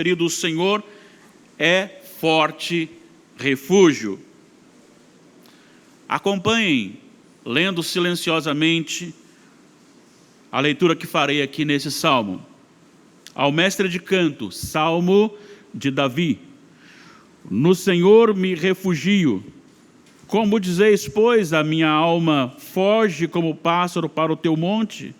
Querido, o Senhor é forte refúgio. Acompanhem, lendo silenciosamente, a leitura que farei aqui nesse salmo. Ao mestre de canto, salmo de Davi. No Senhor me refugio. Como dizeis, pois, a minha alma foge como pássaro para o teu monte?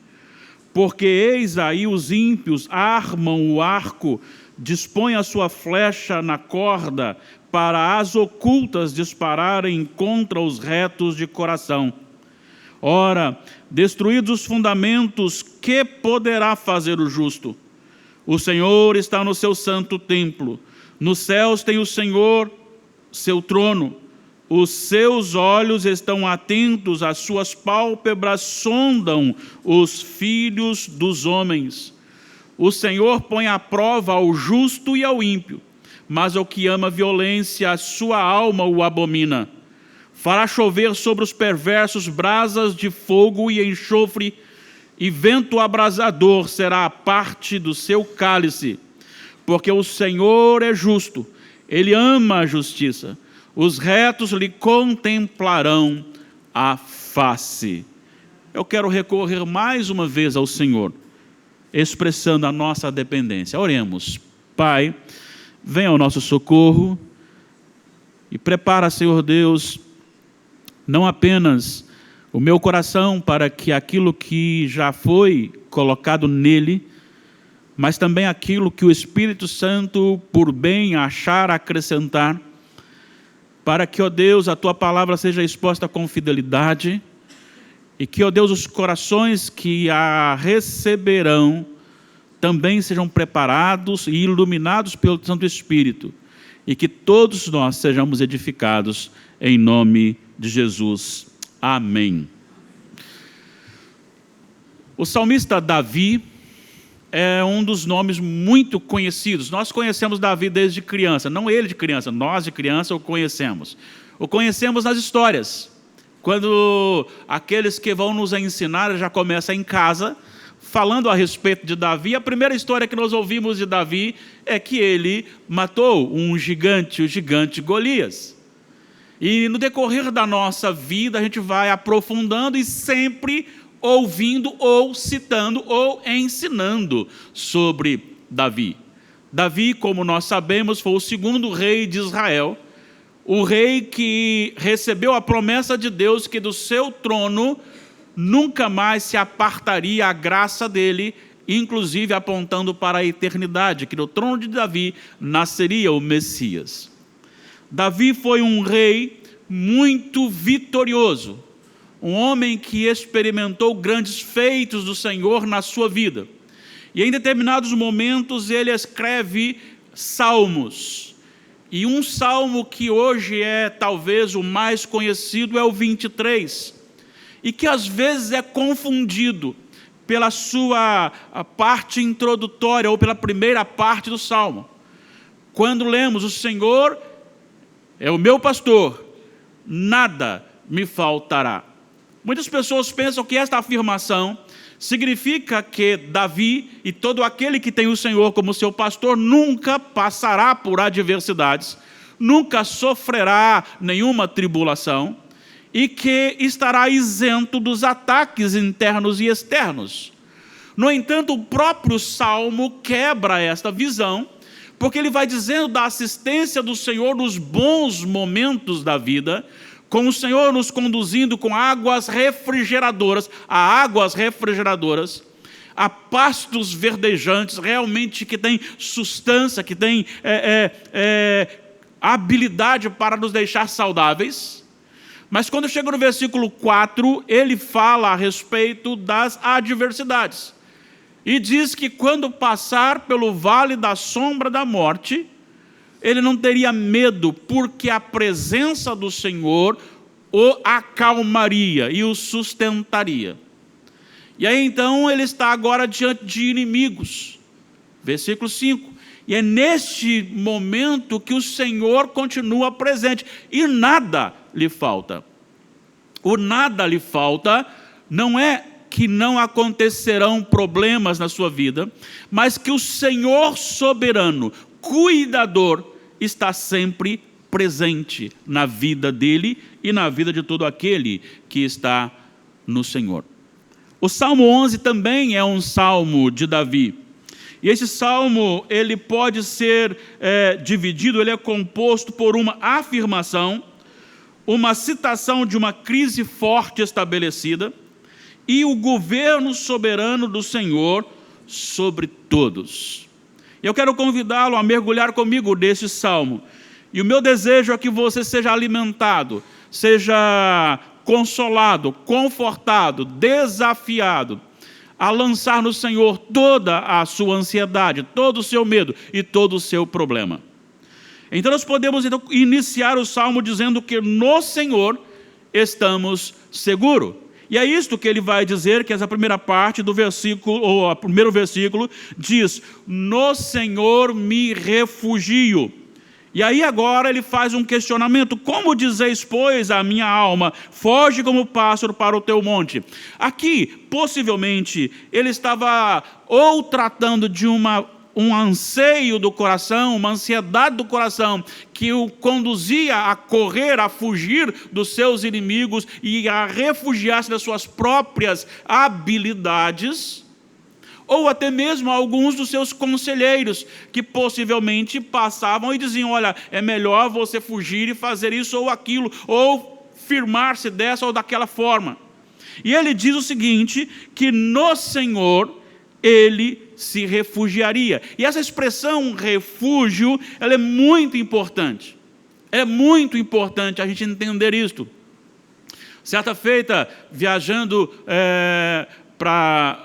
Porque eis aí os ímpios armam o arco, dispõe a sua flecha na corda, para as ocultas dispararem contra os retos de coração. Ora, destruídos os fundamentos, que poderá fazer o justo? O Senhor está no seu santo templo. Nos céus tem o Senhor seu trono. Os seus olhos estão atentos, as suas pálpebras sondam os filhos dos homens. O Senhor põe à prova ao justo e ao ímpio, mas ao que ama a violência, a sua alma o abomina. Fará chover sobre os perversos brasas de fogo e enxofre, e vento abrasador será a parte do seu cálice. Porque o Senhor é justo, Ele ama a justiça. Os retos lhe contemplarão a face. Eu quero recorrer mais uma vez ao Senhor, expressando a nossa dependência. Oremos. Pai, venha ao nosso socorro e prepara, Senhor Deus, não apenas o meu coração para que aquilo que já foi colocado nele, mas também aquilo que o Espírito Santo, por bem achar acrescentar, para que, ó Deus, a Tua palavra seja exposta com fidelidade, e que, ó Deus, os corações que a receberão também sejam preparados e iluminados pelo Santo Espírito, e que todos nós sejamos edificados em nome de Jesus. Amém. O salmista Davi é um dos nomes muito conhecidos. Nós conhecemos Davi desde criança, não ele de criança, nós de criança o conhecemos. O conhecemos nas histórias. Quando aqueles que vão nos ensinar já começam em casa, falando a respeito de Davi, a primeira história que nós ouvimos de Davi é que ele matou um gigante, o gigante Golias. E no decorrer da nossa vida a gente vai aprofundando e sempre ouvindo ou citando ou ensinando sobre Davi. Davi, como nós sabemos, foi o segundo rei de Israel, o rei que recebeu a promessa de Deus que do seu trono nunca mais se apartaria a graça dele, inclusive apontando para a eternidade, que do trono de Davi nasceria o Messias. Davi foi um rei muito vitorioso, um homem que experimentou grandes feitos do Senhor na sua vida. E em determinados momentos ele escreve salmos. E um salmo que hoje é talvez o mais conhecido é o 23. E que às vezes é confundido pela sua parte introdutória ou pela primeira parte do salmo. Quando lemos, o Senhor é o meu pastor, nada me faltará. Muitas pessoas pensam que esta afirmação significa que Davi e todo aquele que tem o Senhor como seu pastor nunca passará por adversidades, nunca sofrerá nenhuma tribulação e que estará isento dos ataques internos e externos. No entanto, o próprio Salmo quebra esta visão, porque ele vai dizendo da assistência do Senhor nos bons momentos da vida, com o Senhor nos conduzindo com águas refrigeradoras, a pastos verdejantes, realmente que tem substância, que tem habilidade para nos deixar saudáveis. Mas quando chega no versículo 4, ele fala a respeito das adversidades. E diz que quando passar pelo vale da sombra da morte, ele não teria medo, porque a presença do Senhor o acalmaria e o sustentaria. E aí então ele está agora diante de inimigos. Versículo 5. E é neste momento que o Senhor continua presente e nada lhe falta. O nada lhe falta não é que não acontecerão problemas na sua vida, mas que o Senhor soberano, cuidador está sempre presente na vida dele e na vida de todo aquele que está no Senhor. O Salmo 11 também é um salmo de Davi. E esse salmo, ele pode ser dividido, ele é composto por uma afirmação, uma citação de uma crise forte estabelecida e o governo soberano do Senhor sobre todos. Eu quero convidá-lo a mergulhar comigo nesse salmo. E o meu desejo é que você seja alimentado, seja consolado, confortado, desafiado a lançar no Senhor toda a sua ansiedade, todo o seu medo e todo o seu problema. Então nós podemos iniciar o salmo dizendo que no Senhor estamos seguros. E é isto que ele vai dizer, que essa primeira parte do versículo, ou o primeiro versículo, diz: no Senhor me refugio. E aí agora ele faz um questionamento: como dizeis, pois, a minha alma, foge como pássaro para o teu monte? Aqui, possivelmente, ele estava ou tratando de um anseio do coração, uma ansiedade do coração, que o conduzia a correr, a fugir dos seus inimigos e a refugiar-se das suas próprias habilidades, ou até mesmo alguns dos seus conselheiros, que possivelmente passavam e diziam: olha, é melhor você fugir e fazer isso ou aquilo, ou firmar-se dessa ou daquela forma. E ele diz o seguinte, que no Senhor ele se refugiaria. E essa expressão refúgio, ela é muito importante. É muito importante a gente entender isto. Certa feita, viajando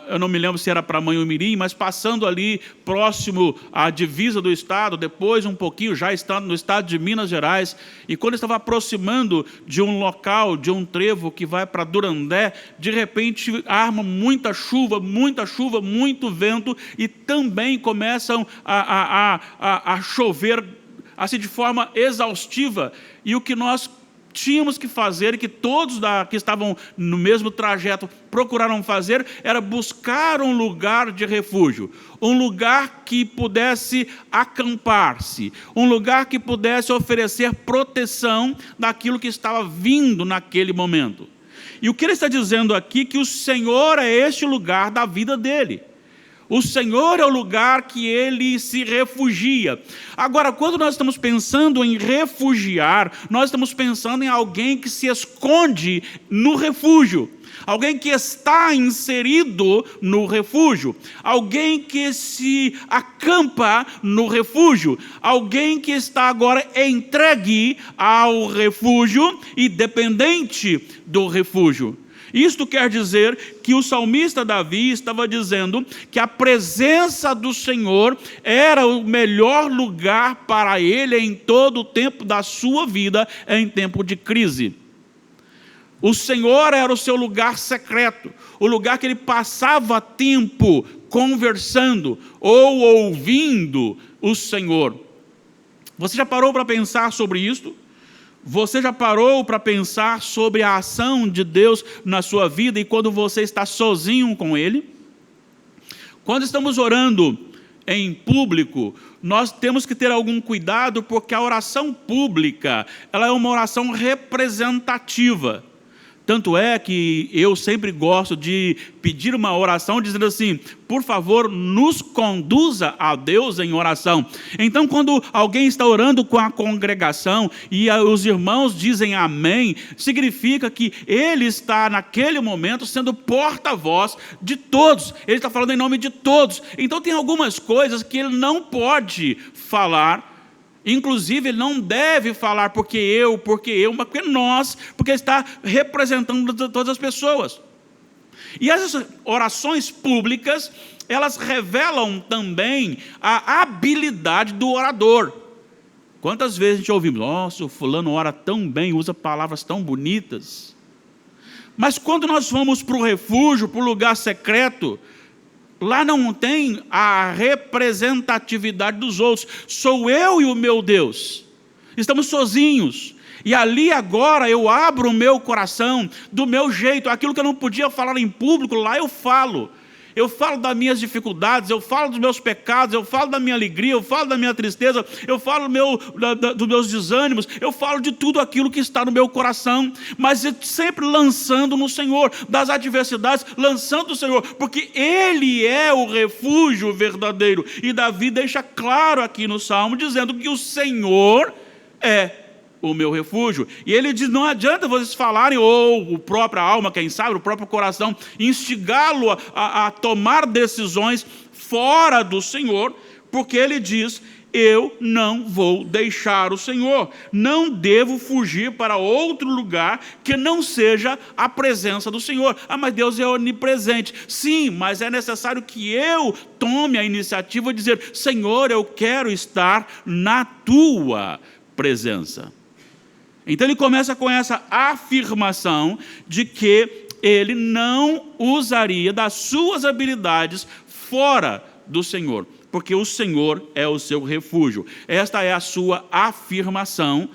eu não me lembro se era para Manhumirim, mas passando ali próximo à divisa do estado, depois um pouquinho, já estando no estado de Minas Gerais, e quando eu estava aproximando de um local, de um trevo que vai para Durandé, de repente arma muita chuva, muito vento, e também começam a chover assim de forma exaustiva, e o que nós tínhamos que fazer, e que todos que estavam no mesmo trajeto procuraram fazer, era buscar um lugar de refúgio, um lugar que pudesse acampar-se, um lugar que pudesse oferecer proteção daquilo que estava vindo naquele momento. E o que ele está dizendo aqui, que o Senhor é este lugar da vida dele. O Senhor é o lugar que ele se refugia. Agora, quando nós estamos pensando em refugiar, nós estamos pensando em alguém que se esconde no refúgio, alguém que está inserido no refúgio, alguém que se acampa no refúgio, alguém que está agora entregue ao refúgio e dependente do refúgio. Isto quer dizer que o salmista Davi estava dizendo que a presença do Senhor era o melhor lugar para ele em todo o tempo da sua vida, em tempo de crise. O Senhor era o seu lugar secreto, o lugar que ele passava tempo conversando ou ouvindo o Senhor. Você já parou para pensar sobre isto? Você já parou para pensar sobre a ação de Deus na sua vida e quando você está sozinho com Ele? Quando estamos orando em público, nós temos que ter algum cuidado, porque a oração pública, ela é uma oração representativa. Tanto é que eu sempre gosto de pedir uma oração dizendo assim: por favor, nos conduza a Deus em oração. Então, quando alguém está orando com a congregação e os irmãos dizem amém, significa que ele está naquele momento sendo porta-voz de todos. Ele está falando em nome de todos. Então tem algumas coisas que ele não pode falar. Inclusive, ele não deve falar porque eu, mas porque nós, porque ele está representando todas as pessoas. E essas orações públicas, elas revelam também a habilidade do orador. Quantas vezes a gente ouve: nossa, o fulano ora tão bem, usa palavras tão bonitas. Mas quando nós vamos para o refúgio, para o lugar secreto, lá não tem a representatividade dos outros. Sou eu e o meu Deus. Estamos sozinhos. E ali agora eu abro o meu coração do meu jeito. Aquilo que eu não podia falar em público, lá eu falo. Eu falo das minhas dificuldades, eu falo dos meus pecados, eu falo da minha alegria, eu falo da minha tristeza, eu falo dos meus desânimos, eu falo de tudo aquilo que está no meu coração, mas sempre lançando no Senhor, das adversidades, lançando no Senhor, porque Ele é o refúgio verdadeiro. E Davi deixa claro aqui no Salmo, dizendo que o Senhor é o meu refúgio. E ele diz, não adianta vocês falarem, ou a própria alma, quem sabe, o próprio coração, instigá-lo a tomar decisões fora do Senhor, porque ele diz, eu não vou deixar o Senhor, não devo fugir para outro lugar que não seja a presença do Senhor. Mas Deus é onipresente. Sim, mas é necessário que eu tome a iniciativa de dizer, Senhor, eu quero estar na tua presença. Então ele começa com essa afirmação de que ele não usaria das suas habilidades fora do Senhor, porque o Senhor é o seu refúgio. Esta é a sua afirmação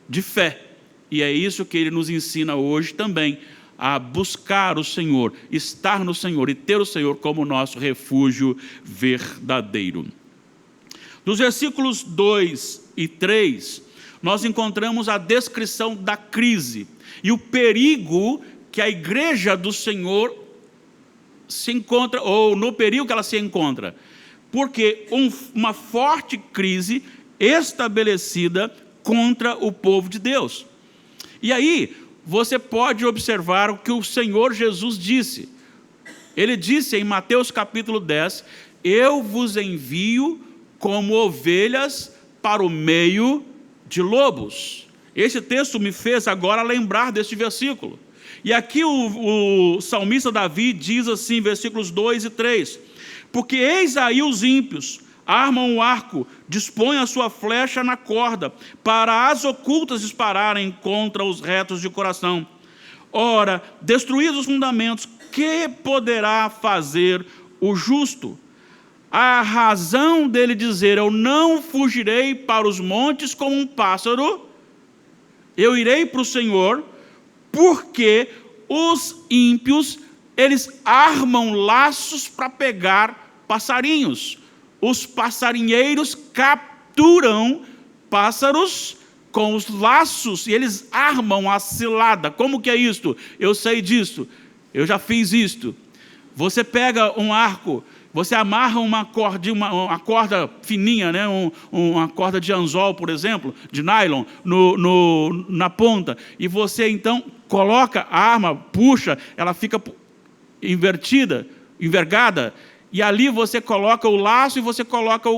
de fé. E é isso que ele nos ensina hoje também, a buscar o Senhor, estar no Senhor e ter o Senhor como nosso refúgio verdadeiro. Nos versículos 2 e 3, nós encontramos a descrição da crise e o perigo que a igreja do Senhor se encontra, ou no perigo que ela se encontra, porque uma forte crise estabelecida contra o povo de Deus. E aí, você pode observar o que o Senhor Jesus disse. Ele disse em Mateus capítulo 10, eu vos envio como ovelhas para o meio de lobos. Esse texto me fez agora lembrar deste versículo. E aqui o salmista Davi diz assim, versículos 2 e 3, porque eis aí os ímpios, armam o arco, dispõem a sua flecha na corda, para as ocultas dispararem contra os retos de coração. Ora, destruídos os fundamentos, que poderá fazer o justo? A razão dele dizer, eu não fugirei para os montes como um pássaro, eu irei para o Senhor, porque os ímpios, eles armam laços para pegar passarinhos. Os passarinheiros capturam pássaros com os laços e eles armam a cilada. Como que é isto? Eu sei disso, eu já fiz isto. Você pega um arco, você amarra uma corda fininha, né? Uma corda de anzol, por exemplo, de nylon, na ponta, e você então coloca a arma, puxa, ela fica invertida, envergada, e ali você coloca o laço e você coloca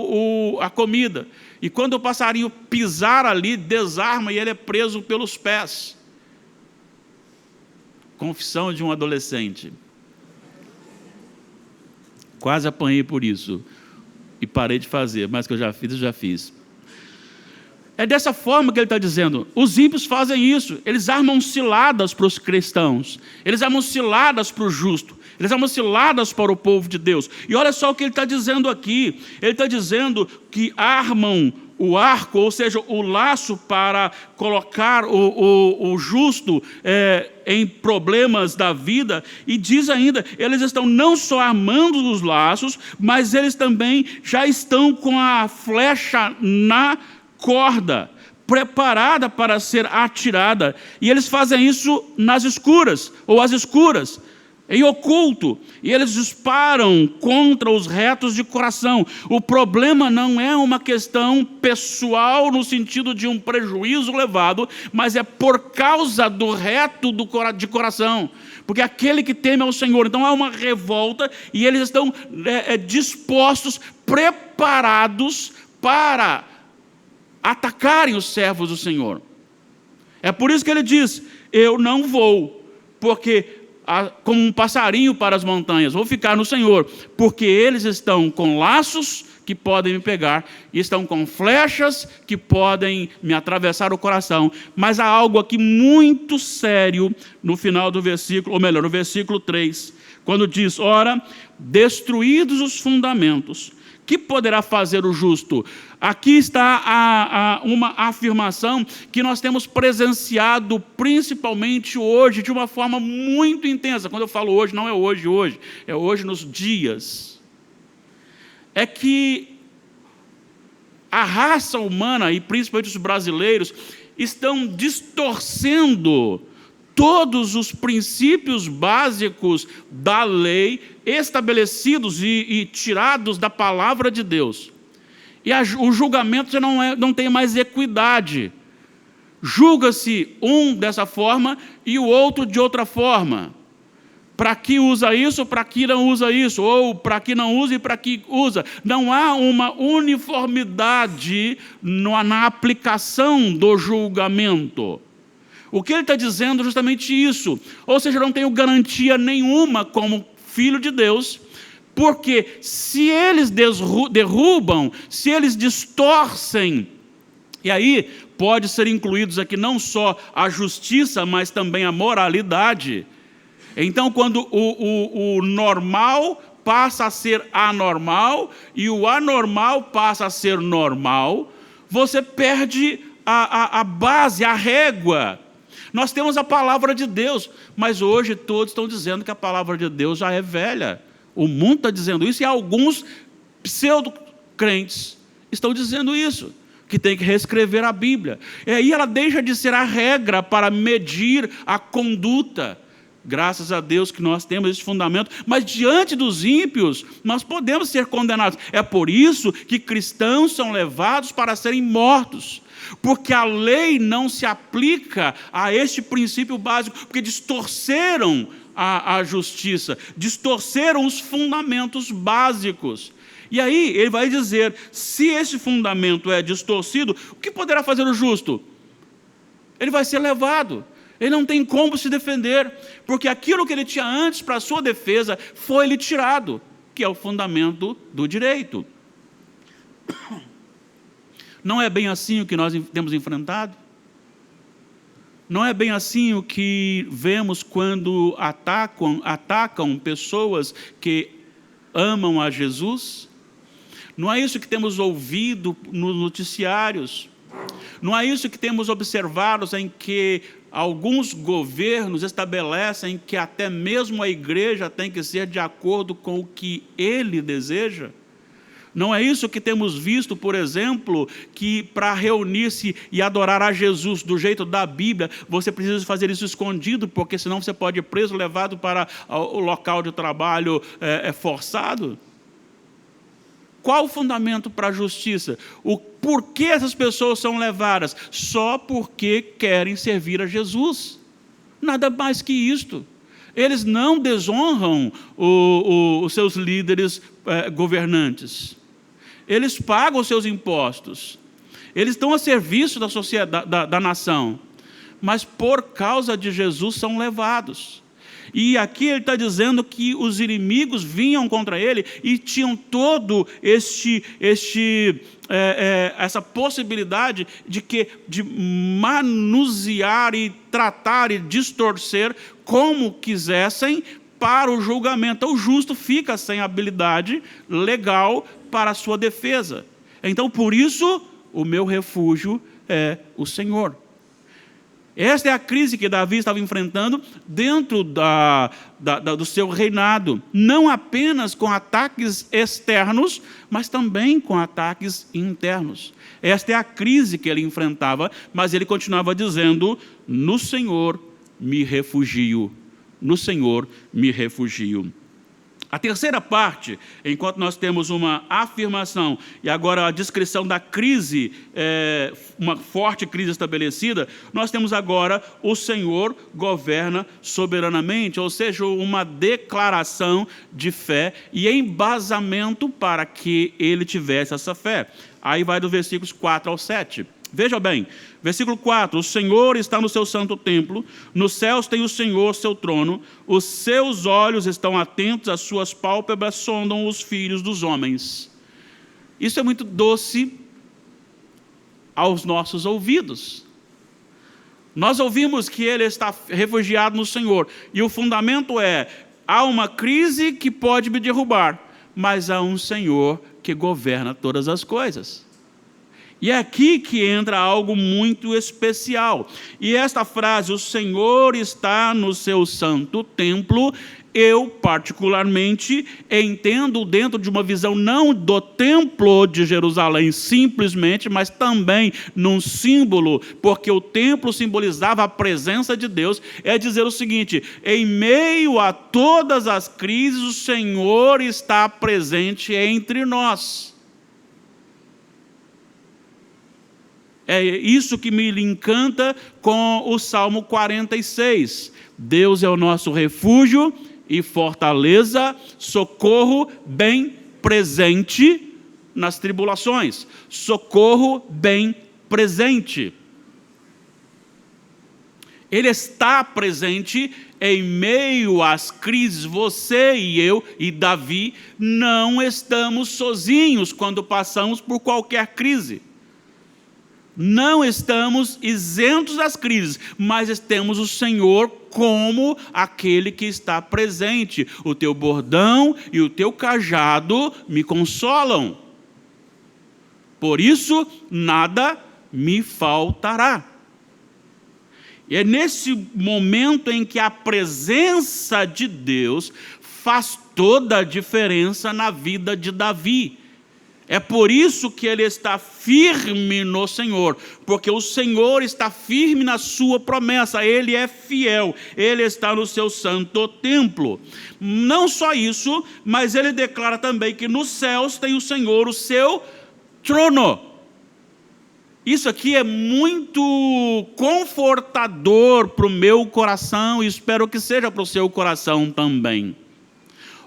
a comida. E quando o passarinho pisar ali, desarma e ele é preso pelos pés. Confissão de um adolescente. Quase apanhei por isso. E parei de fazer, mas que eu já fiz. É dessa forma que ele está dizendo. Os ímpios fazem isso. Eles armam ciladas para os cristãos. Eles armam ciladas para o justo. Eles armam ciladas para o povo de Deus. E olha só o que ele está dizendo aqui. Ele está dizendo que armam o arco, ou seja, o laço para colocar o justo em problemas da vida, e diz ainda, eles estão não só armando os laços, mas eles também já estão com a flecha na corda, preparada para ser atirada, e eles fazem isso nas escuras, ou às escuras, em oculto, e eles disparam contra os retos de coração. O problema não é uma questão pessoal no sentido de um prejuízo levado, mas é por causa do reto de coração, porque aquele que teme ao Senhor, então há uma revolta, e eles estão dispostos, preparados para atacarem os servos do Senhor. É por isso que ele diz, eu não vou, porque como um passarinho para as montanhas, vou ficar no Senhor, porque eles estão com laços que podem me pegar, e estão com flechas que podem me atravessar o coração. Mas há algo aqui muito sério no final do versículo, ou melhor, no versículo 3, quando diz, ora, destruídos os fundamentos, Que poderá fazer o justo? Aqui está uma afirmação que nós temos presenciado principalmente hoje de uma forma muito intensa. Quando eu falo hoje, não é hoje, é hoje nos dias. É que a raça humana, e principalmente os brasileiros, estão distorcendo todos os princípios básicos da lei estabelecidos e tirados da palavra de Deus. E o julgamento já não tem mais equidade. Julga-se um dessa forma e o outro de outra forma. Para que usa isso, para que não usa isso, ou para que não usa e para que usa. Não há uma uniformidade na aplicação do julgamento. O que ele está dizendo é justamente isso. Ou seja, eu não tenho garantia nenhuma como filho de Deus, porque se eles derrubam, se eles distorcem, e aí pode ser incluídos aqui não só a justiça, mas também a moralidade. Então, quando o normal passa a ser anormal e o anormal passa a ser normal, você perde a base, a régua. Nós temos a palavra de Deus, mas hoje todos estão dizendo que a palavra de Deus já é velha. O mundo está dizendo isso e alguns pseudo-crentes estão dizendo isso, que tem que reescrever a Bíblia. E aí ela deixa de ser a regra para medir a conduta. Graças a Deus que nós temos esse fundamento, mas diante dos ímpios, nós podemos ser condenados. É por isso que cristãos são levados para serem mortos, porque a lei não se aplica a este princípio básico, porque distorceram a justiça, distorceram os fundamentos básicos. E aí ele vai dizer, se esse fundamento é distorcido, o que poderá fazer o justo? Ele vai ser levado. Ele não tem como se defender, porque aquilo que ele tinha antes para a sua defesa foi-lhe tirado, que é o fundamento do direito. Não é bem assim o que nós temos enfrentado? Não é bem assim o que vemos quando atacam pessoas que amam a Jesus? Não é isso que temos ouvido nos noticiários? Não é isso que temos observado em que alguns governos estabelecem que até mesmo a igreja tem que ser de acordo com o que ele deseja? Não é isso que temos visto, por exemplo, que para reunir-se e adorar a Jesus do jeito da Bíblia, você precisa fazer isso escondido, porque senão você pode ir preso, levado para o local de trabalho forçado? Qual o fundamento para a justiça? Por que essas pessoas são levadas? Só porque querem servir a Jesus. Nada mais que isto. Eles não desonram os seus líderes governantes. Eles pagam os seus impostos. Eles estão a serviço da sociedade, da nação. Mas por causa de Jesus são levados. E aqui ele está dizendo que os inimigos vinham contra ele e tinham todo essa possibilidade de manusear e tratar e distorcer como quisessem para o julgamento. Então, o justo fica sem habilidade legal para a sua defesa. Então, por isso, o meu refúgio é o Senhor. Esta é a crise que Davi estava enfrentando dentro do seu reinado, não apenas com ataques externos, mas também com ataques internos. Esta é a crise que ele enfrentava, mas ele continuava dizendo, no Senhor me refugio, no Senhor me refugio. A terceira parte, enquanto nós temos uma afirmação e agora a descrição da crise, uma forte crise estabelecida, nós temos agora o Senhor governa soberanamente, ou seja, uma declaração de fé e embasamento para que ele tivesse essa fé. Aí vai dos versículos 4 ao 7. Veja bem, versículo 4, o Senhor está no seu santo templo, nos céus tem o Senhor seu trono, os seus olhos estão atentos, as suas pálpebras sondam os filhos dos homens. Isso é muito doce aos nossos ouvidos. Nós ouvimos que ele está refugiado no Senhor, e o fundamento é, há uma crise que pode me derrubar, mas há um Senhor que governa todas as coisas. E é aqui que entra algo muito especial. E esta frase, o Senhor está no seu santo templo, eu particularmente entendo dentro de uma visão não do templo de Jerusalém simplesmente, mas também num símbolo, porque o templo simbolizava a presença de Deus, é dizer o seguinte: em meio a todas as crises, o Senhor está presente entre nós. É isso que me encanta com o Salmo 46. Deus é o nosso refúgio e fortaleza, socorro bem presente nas tribulações. Socorro bem presente. Ele está presente em meio às crises. Você e eu e Davi não estamos sozinhos quando passamos por qualquer crise. Não estamos isentos das crises, mas temos o Senhor como aquele que está presente. O teu bordão e o teu cajado me consolam. Por isso, nada me faltará. E é nesse momento em que a presença de Deus faz toda a diferença na vida de Davi. É por isso que ele está firme no Senhor, porque o Senhor está firme na sua promessa, ele é fiel, ele está no seu santo templo. Não só isso, mas ele declara também que nos céus tem o Senhor o seu trono. Isso aqui é muito confortador para o meu coração e espero que seja para o seu coração também.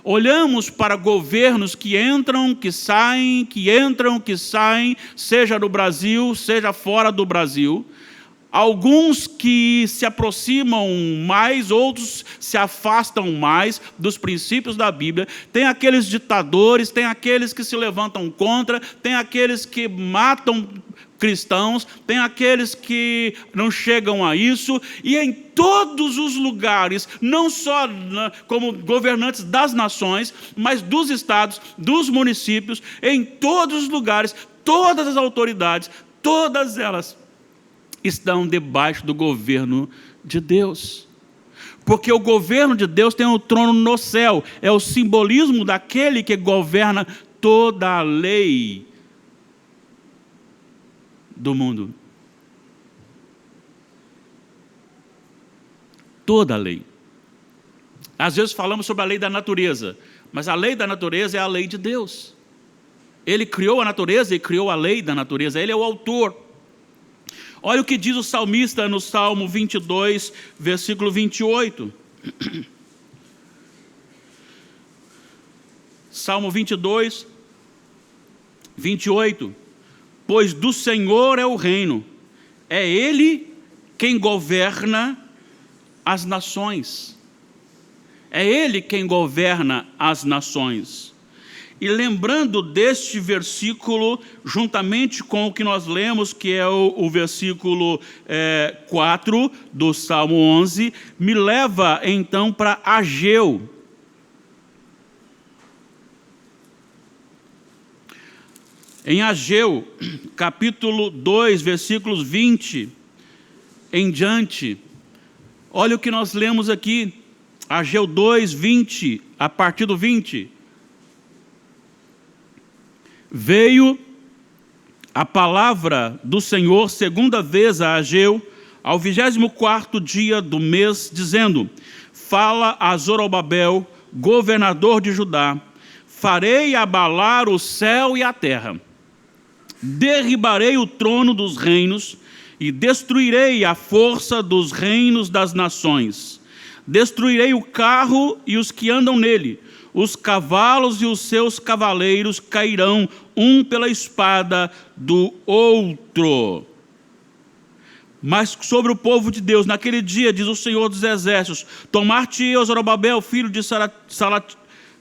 Olhamos para governos que entram, que saem, que entram, que saem, seja no Brasil, seja fora do Brasil. Alguns que se aproximam mais, outros se afastam mais dos princípios da Bíblia. Tem aqueles ditadores, tem aqueles que se levantam contra, tem aqueles que matam cristãos, tem aqueles que não chegam a isso, e em todos os lugares, não só como governantes das nações, mas dos estados, dos municípios, em todos os lugares, todas as autoridades, todas elas estão debaixo do governo de Deus. Porque o governo de Deus tem o trono no céu, é o simbolismo daquele que governa toda a lei do mundo. Toda a lei. Às vezes falamos sobre a lei da natureza, mas a lei da natureza é a lei de Deus. Ele criou a natureza e criou a lei da natureza, ele é o autor. Olha o que diz o salmista no Salmo 22, versículo 28. Salmo 22, 28. Pois do Senhor é o reino, é Ele quem governa as nações. É Ele quem governa as nações. E lembrando deste versículo, juntamente com o que nós lemos, que é o versículo 4 do Salmo 11, me leva então para Ageu. Em Ageu, capítulo 2, versículos 20 em diante, olha o que nós lemos aqui, Ageu 2, 20, a partir do 20. Veio a palavra do Senhor segunda vez a Ageu, ao 24º dia do mês, dizendo: fala a Zorobabel, governador de Judá, farei abalar o céu e a terra, derribarei o trono dos reinos e destruirei a força dos reinos das nações. Destruirei o carro e os que andam nele, os cavalos e os seus cavaleiros cairão, um pela espada do outro. Mas sobre o povo de Deus, naquele dia, diz o Senhor dos Exércitos, tomar-te-ei, Zorobabel, filho de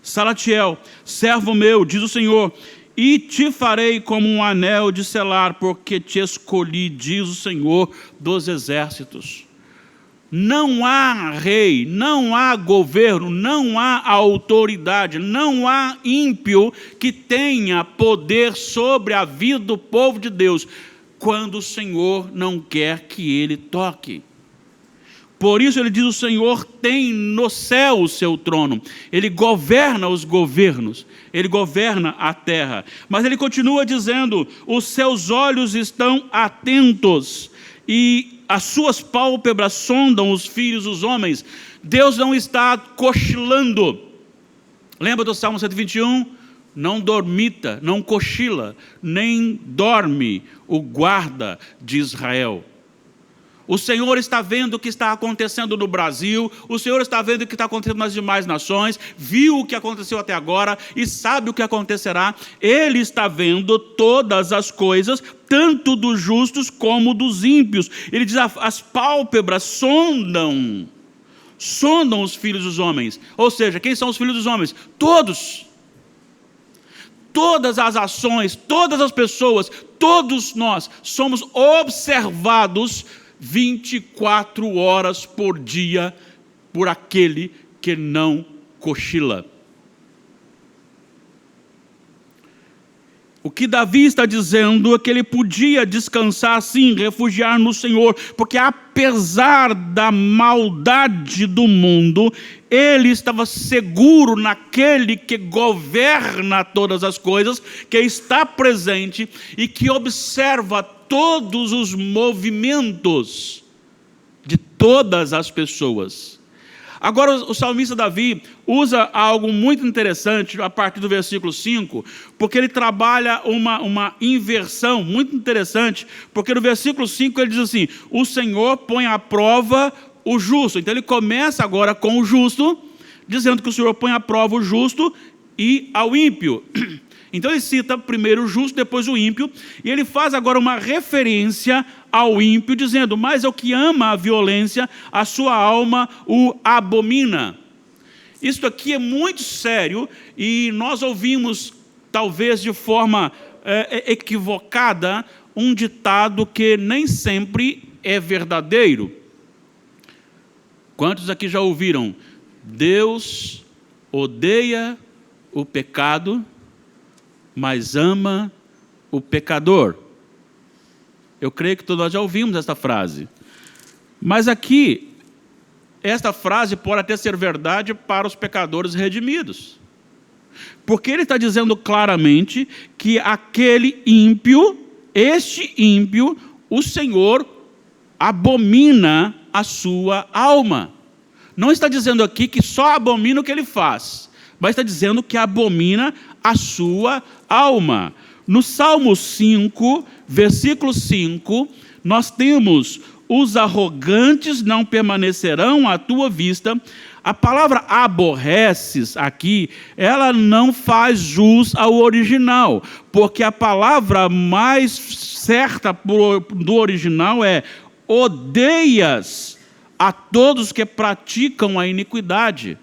Salatiel, servo meu, diz o Senhor, e te farei como um anel de selar, porque te escolhi, diz o Senhor dos Exércitos. Não há rei, não há governo, não há autoridade, não há ímpio que tenha poder sobre a vida do povo de Deus, quando o Senhor não quer que ele toque. Por isso ele diz: o Senhor tem no céu o seu trono, ele governa os governos, ele governa a terra. Mas ele continua dizendo: os seus olhos estão atentos e as suas pálpebras sondam os filhos dos homens. Deus não está cochilando. Lembra do Salmo 121? Não dormita, não cochila, nem dorme o guarda de Israel. O Senhor está vendo o que está acontecendo no Brasil, o Senhor está vendo o que está acontecendo nas demais nações, viu o que aconteceu até agora e sabe o que acontecerá. Ele está vendo todas as coisas, tanto dos justos como dos ímpios. Ele diz: as pálpebras sondam os filhos dos homens. Ou seja, quem são os filhos dos homens? Todos. Todas as ações, todas as pessoas, todos nós somos observados 24 horas por dia por aquele que não cochila. O que Davi está dizendo é que ele podia descansar sim, refugiar no Senhor, porque apesar da maldade do mundo, ele estava seguro naquele que governa todas as coisas, que está presente e que observa todos os movimentos de todas as pessoas. Agora o salmista Davi usa algo muito interessante a partir do versículo 5, porque ele trabalha uma inversão muito interessante, porque no versículo 5 ele diz assim: o Senhor põe à prova o justo. Então ele começa agora com o justo, dizendo que o Senhor põe à prova o justo e ao ímpio. Então ele cita primeiro o justo, depois o ímpio, e ele faz agora uma referência ao ímpio, dizendo: mas o que ama a violência, a sua alma o abomina. Isto aqui é muito sério, e nós ouvimos, talvez de forma equivocada, um ditado que nem sempre é verdadeiro. Quantos aqui já ouviram? Deus odeia o pecado, mas ama o pecador. Eu creio que todos nós já ouvimos esta frase. Mas aqui, esta frase pode até ser verdade para os pecadores redimidos. Porque ele está dizendo claramente que aquele ímpio, este ímpio, o Senhor abomina a sua alma. Não está dizendo aqui que só abomina o que ele faz, mas está dizendo que abomina a sua alma. No Salmo 5, versículo 5, nós temos: os arrogantes não permanecerão à tua vista. A palavra aborreces aqui, ela não faz jus ao original, porque a palavra mais certa do original é: odeias a todos que praticam a iniquidade.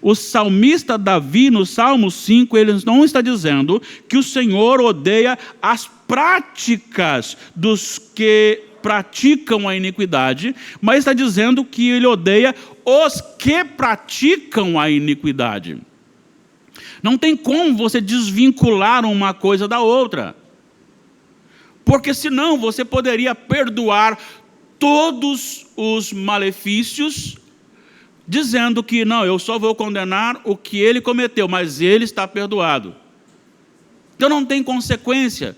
O salmista Davi, no Salmo 5, ele não está dizendo que o Senhor odeia as práticas dos que praticam a iniquidade, mas está dizendo que ele odeia os que praticam a iniquidade. Não tem como você desvincular uma coisa da outra, porque senão você poderia perdoar todos os malefícios, dizendo que não, eu só vou condenar o que ele cometeu, mas ele está perdoado. Então não tem consequência.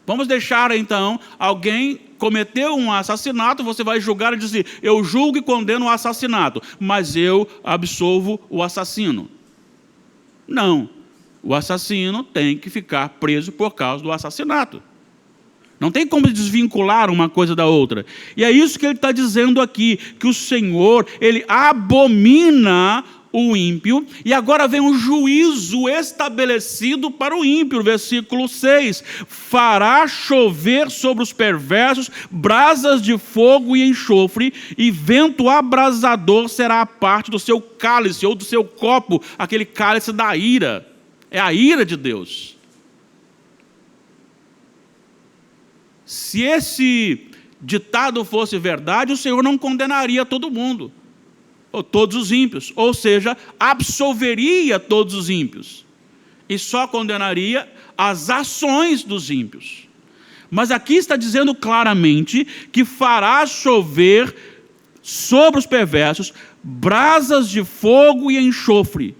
Vamos deixar então, alguém cometeu um assassinato, você vai julgar e dizer: eu julgo e condeno o assassinato, mas eu absolvo o assassino. Não, o assassino tem que ficar preso por causa do assassinato. Não tem como desvincular uma coisa da outra. E é isso que ele está dizendo aqui, que o Senhor, ele abomina o ímpio, e agora vem um juízo estabelecido para o ímpio. Versículo 6, fará chover sobre os perversos brasas de fogo e enxofre, e vento abrasador será a parte do seu cálice, ou do seu copo, aquele cálice da ira. É a ira de Deus. Se esse ditado fosse verdade, o Senhor não condenaria todo mundo, ou todos os ímpios, ou seja, absolveria todos os ímpios, e só condenaria as ações dos ímpios. Mas aqui está dizendo claramente que fará chover sobre os perversos brasas de fogo e enxofre,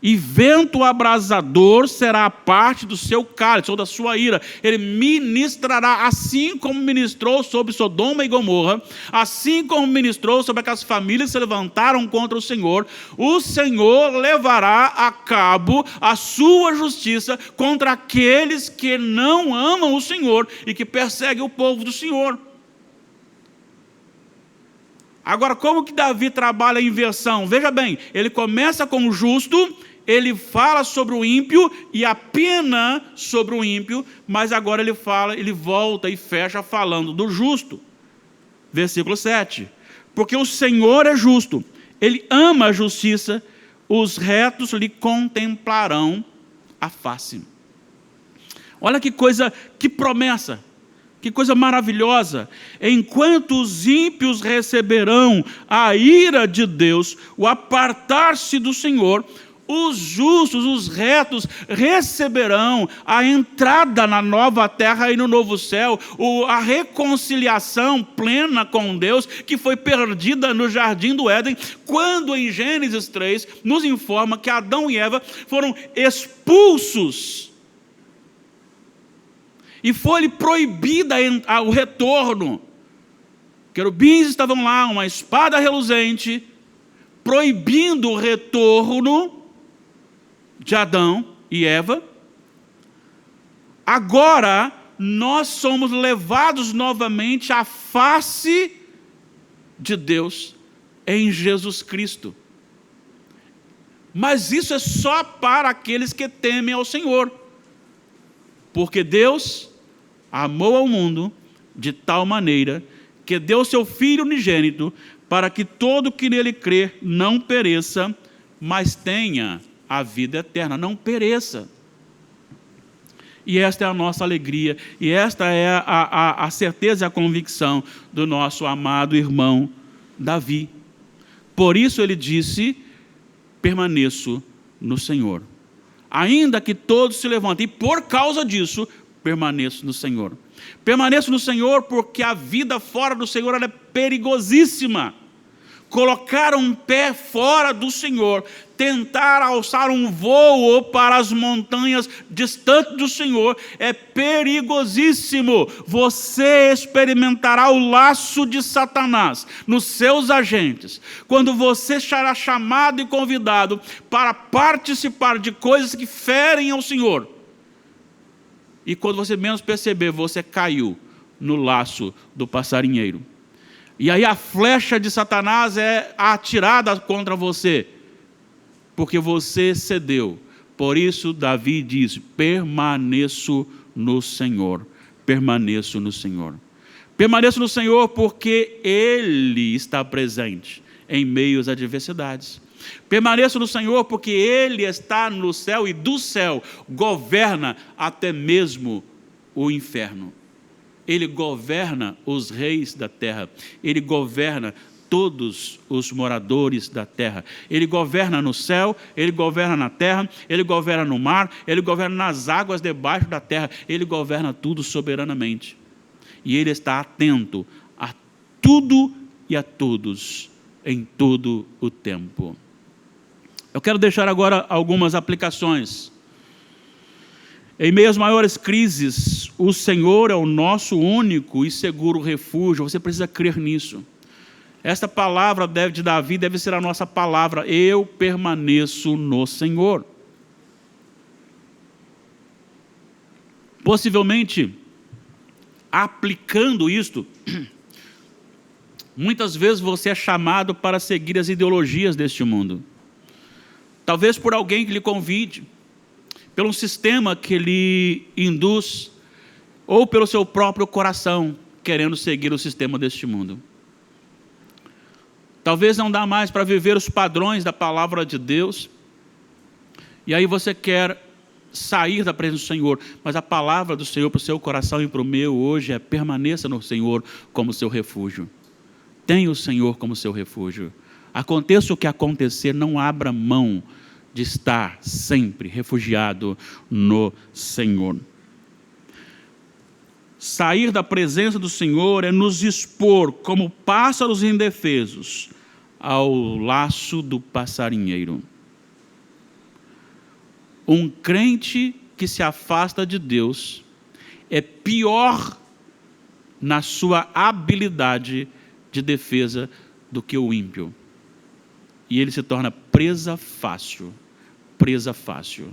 e vento abrasador será a parte do seu cálice, ou da sua ira. Ele ministrará, assim como ministrou sobre Sodoma e Gomorra, assim como ministrou sobre aquelas famílias que se levantaram contra o Senhor levará a cabo a sua justiça contra aqueles que não amam o Senhor e que perseguem o povo do Senhor. Agora, como que Davi trabalha a inversão? Veja bem, ele começa com o justo, ele fala sobre o ímpio e a pena sobre o ímpio, mas agora ele volta e fecha falando do justo. Versículo 7. Porque o Senhor é justo, ele ama a justiça, os retos lhe contemplarão a face. Olha que coisa, que promessa, que coisa maravilhosa. Enquanto os ímpios receberão a ira de Deus, o apartar-se do Senhor, os justos, os retos, receberão a entrada na nova terra e no novo céu, a reconciliação plena com Deus, que foi perdida no jardim do Éden, quando em Gênesis 3 nos informa que Adão e Eva foram expulsos, e foi-lhe proibida o retorno. Querubins estavam lá, uma espada reluzente, proibindo o retorno de Adão e Eva. Agora nós somos levados novamente à face de Deus em Jesus Cristo. Mas isso é só para aqueles que temem ao Senhor, porque Deus amou ao mundo de tal maneira que deu seu Filho unigênito, para que todo que nele crer não pereça, mas tenha a vida eterna. Não pereça. E esta é a nossa alegria, e esta é a certeza e a convicção do nosso amado irmão Davi. Por isso ele disse: permaneço no Senhor. Ainda que todos se levantem, e por causa disso, permaneço no Senhor. Permaneço no Senhor porque a vida fora do Senhor ela é perigosíssima. Colocar um pé fora do Senhor, tentar alçar um voo para as montanhas distantes do Senhor, é perigosíssimo. Você experimentará o laço de Satanás nos seus agentes, quando você será chamado e convidado para participar de coisas que ferem ao Senhor. E quando você menos perceber, você caiu no laço do passarinheiro. E aí a flecha de Satanás é atirada contra você, porque você cedeu. Por isso Davi diz: permaneço no Senhor. Permaneço no Senhor. Permaneço no Senhor porque Ele está presente em meio às adversidades. Permaneço no Senhor porque Ele está no céu e do céu governa até mesmo o inferno. Ele governa os reis da terra, Ele governa todos os moradores da terra. Ele governa no céu, Ele governa na terra, Ele governa no mar, Ele governa nas águas debaixo da terra, Ele governa tudo soberanamente. E Ele está atento a tudo e a todos em todo o tempo. Eu quero deixar agora algumas aplicações. Em meio às maiores crises, o Senhor é o nosso único e seguro refúgio. Você precisa crer nisso. Esta palavra de Davi deve ser a nossa palavra: eu permaneço no Senhor. Possivelmente, aplicando isto, muitas vezes você é chamado para seguir as ideologias deste mundo. Talvez por alguém que lhe convide, pelo um sistema que lhe induz, ou pelo seu próprio coração, querendo seguir o sistema deste mundo. Talvez não dá mais para viver os padrões da palavra de Deus, e aí você quer sair da presença do Senhor, mas a palavra do Senhor para o seu coração e para o meu hoje é: permaneça no Senhor como seu refúgio. Tenha o Senhor como seu refúgio. Aconteça o que acontecer, não abra mão de estar sempre refugiado no Senhor. Sair da presença do Senhor é nos expor como pássaros indefesos ao laço do passarinheiro. Um crente que se afasta de Deus é pior na sua habilidade de defesa do que o ímpio. E ele se torna presa fácil. Presa fácil.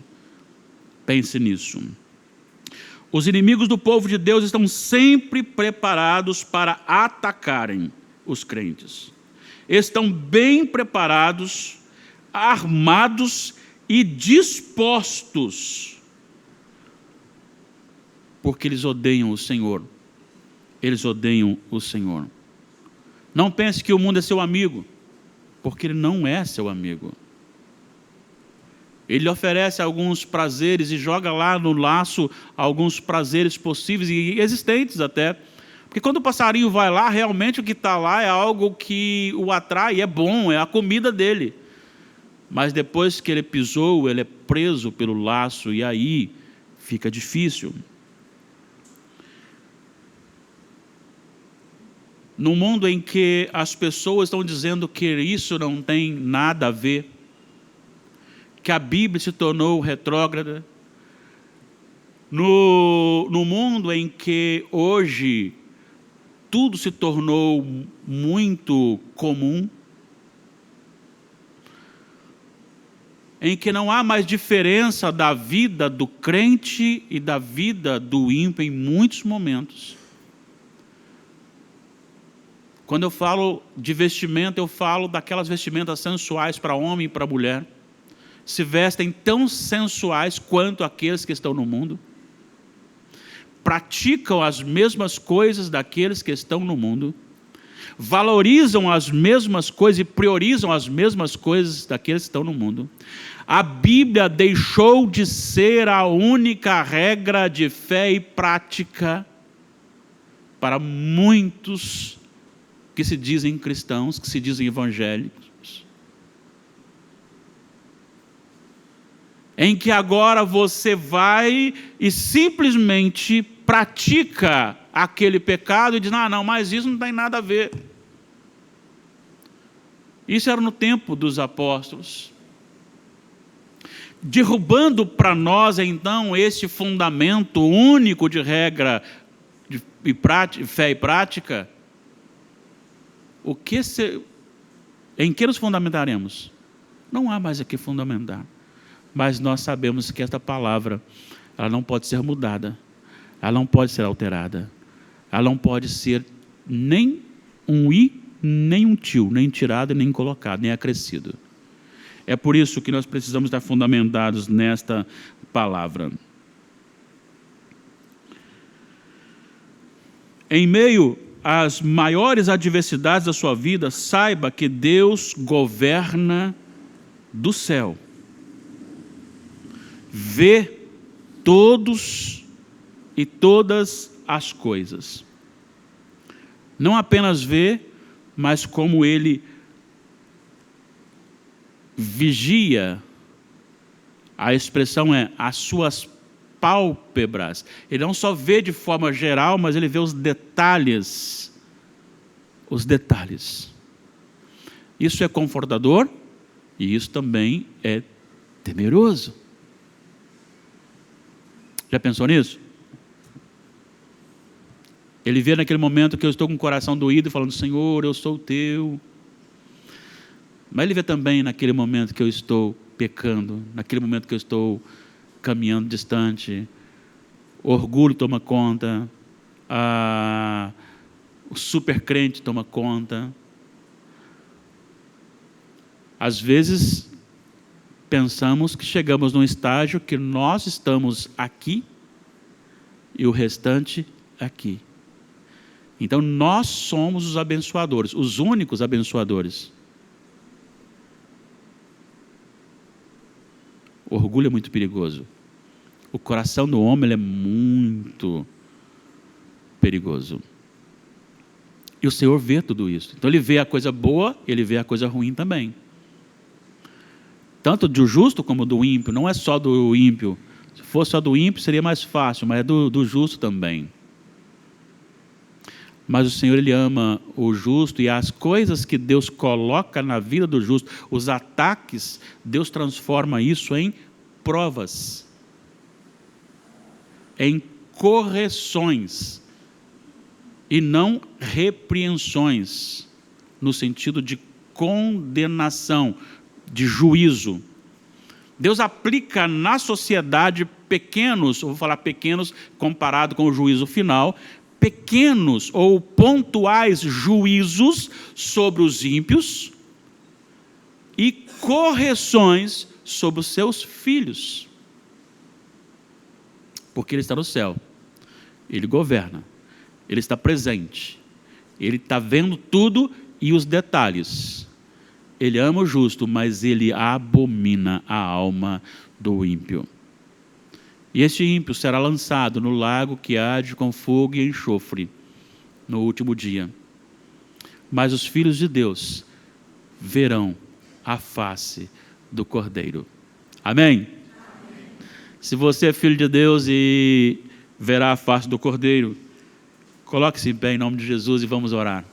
Pense nisso. Os inimigos do povo de Deus estão sempre preparados para atacarem os crentes. Estão bem preparados, armados e dispostos, porque eles odeiam o Senhor. Eles odeiam o Senhor. Não pense que o mundo é seu amigo, porque ele não é seu amigo. Ele oferece alguns prazeres e joga lá no laço alguns prazeres possíveis e existentes até. Porque quando o passarinho vai lá, realmente o que está lá é algo que o atrai, é bom, é a comida dele. Mas depois que ele pisou, ele é preso pelo laço e aí fica difícil. No mundo em que as pessoas estão dizendo que isso não tem nada a ver, que a Bíblia se tornou retrógrada, no mundo em que hoje tudo se tornou muito comum, em que não há mais diferença da vida do crente e da vida do ímpio em muitos momentos. Quando eu falo de vestimenta, eu falo daquelas vestimentas sensuais para homem e para mulher. Se vestem tão sensuais quanto aqueles que estão no mundo. Praticam as mesmas coisas daqueles que estão no mundo. Valorizam as mesmas coisas e priorizam as mesmas coisas daqueles que estão no mundo. A Bíblia deixou de ser a única regra de fé e prática para muitos que se dizem cristãos, que se dizem evangélicos. Em que agora você vai e simplesmente pratica aquele pecado e diz: não, mas isso não tem nada a ver. Isso era no tempo dos apóstolos. Derrubando para nós, então, esse fundamento único de regra de fé e prática, em que nos fundamentaremos? Não há mais a que fundamentar. Mas nós sabemos que esta palavra, ela não pode ser mudada, ela não pode ser alterada, ela não pode ser nem um i, nem um tio, nem tirado, nem colocado, nem acrescido. É por isso que nós precisamos estar fundamentados nesta palavra. Em meio às maiores adversidades da sua vida, saiba que Deus governa do céu. Vê todos e todas as coisas. Não apenas vê, mas como Ele vigia, a expressão é as suas pálpebras. Ele não só vê de forma geral, mas ele vê os detalhes. Os detalhes. Isso é confortador e isso também é temeroso. Já pensou nisso? Ele vê naquele momento que eu estou com o coração doído, falando: Senhor, eu sou teu. Mas Ele vê também naquele momento que eu estou pecando, naquele momento que eu estou caminhando distante, o orgulho toma conta, o super crente toma conta. Às vezes pensamos que chegamos num estágio que nós estamos aqui e o restante aqui. Então nós somos os abençoadores, os únicos abençoadores. O orgulho é muito perigoso. O coração do homem ele é muito perigoso. E o Senhor vê tudo isso. Então ele vê a coisa boa, ele vê a coisa ruim também. Tanto do justo como do ímpio, não é só do ímpio. Se fosse só do ímpio seria mais fácil, mas é do justo também. Mas o Senhor, Ele ama o justo, e as coisas que Deus coloca na vida do justo, os ataques, Deus transforma isso em provas, em correções, e não repreensões, no sentido de condenação, de juízo. Deus aplica na sociedade pequenos, eu vou falar pequenos comparado com o juízo final, pequenos ou pontuais juízos sobre os ímpios e correções sobre os seus filhos. Porque Ele está no céu, Ele governa, Ele está presente, Ele está vendo tudo e os detalhes. Ele ama o justo, mas Ele abomina a alma do ímpio. E este ímpio será lançado no lago que arde com fogo e enxofre no último dia. Mas os filhos de Deus verão a face do Cordeiro. Amém? Amém. Se você é filho de Deus e verá a face do Cordeiro, coloque-se em pé em nome de Jesus e vamos orar.